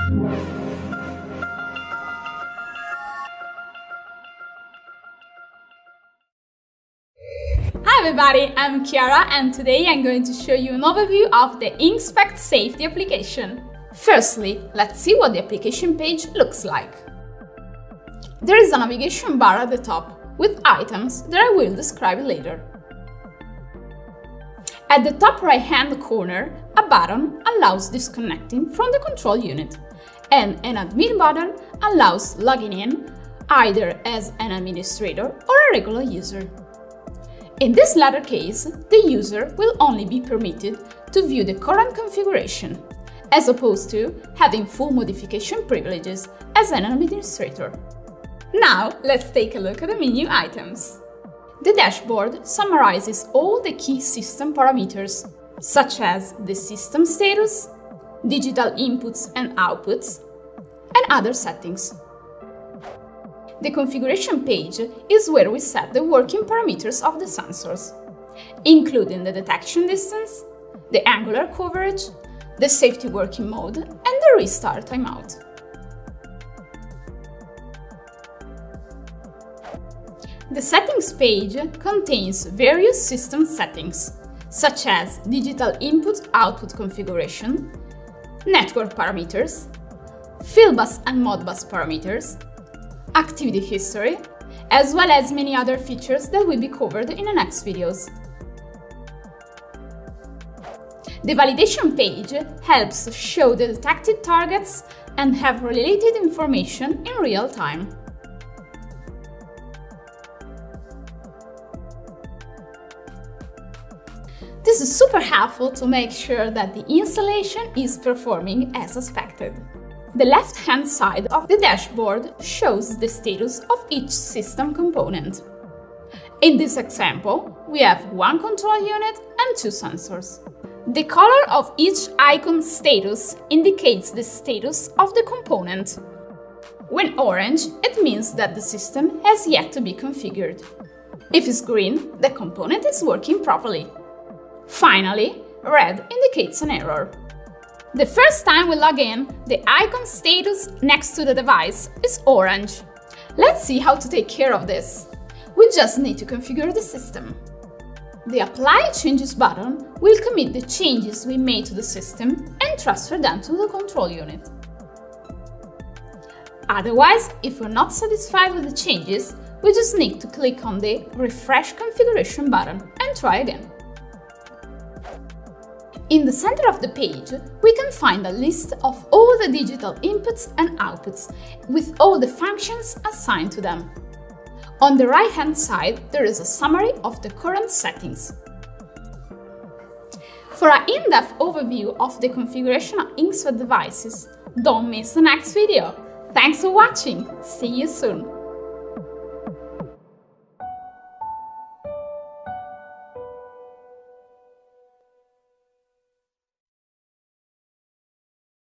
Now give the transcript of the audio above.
Hi everybody, I'm Chiara and today I'm going to show you an overview of the Inxpect Safety application. Firstly, let's see what the application page looks like. There is a navigation bar at the top with items that I will describe later. At the top right-hand corner, a button allows disconnecting from the control unit, and an admin button allows logging in either as an administrator or a regular user. In this latter case, the user will only be permitted to view the current configuration, as opposed to having full modification privileges as an administrator. Now, let's take a look at the menu items. The dashboard summarizes all the key system parameters, such as the system status, digital inputs and outputs, and other settings. The configuration page is where we set the working parameters of the sensors, including the detection distance, the angular coverage, the safety working mode, and the restart timeout. The settings page contains various system settings, such as digital input-output configuration, network parameters, fieldbus and modbus parameters, activity history, as well as many other features that will be covered in the next videos. The validation page helps show the detected targets and have related information in real time. This is super helpful to make sure that the installation is performing as expected. The left-hand side of the dashboard shows the status of each system component. In this example, we have one control unit and two sensors. The color of each icon status indicates the status of the component. When orange, it means that the system has yet to be configured. If it's green, the component is working properly. Finally, red indicates an error. The first time we log in, the icon status next to the device is orange. Let's see how to take care of this. We just need to configure the system. The Apply Changes button will commit the changes we made to the system and transfer them to the control unit. Otherwise, if we're not satisfied with the changes, we just need to click on the Refresh Configuration button and try again. In the center of the page, we can find a list of all the digital inputs and outputs, with all the functions assigned to them. On the right-hand side, there is a summary of the current settings. For an in-depth overview of the configuration of Inxpect devices, don't miss the next video. Thanks for watching! See you soon!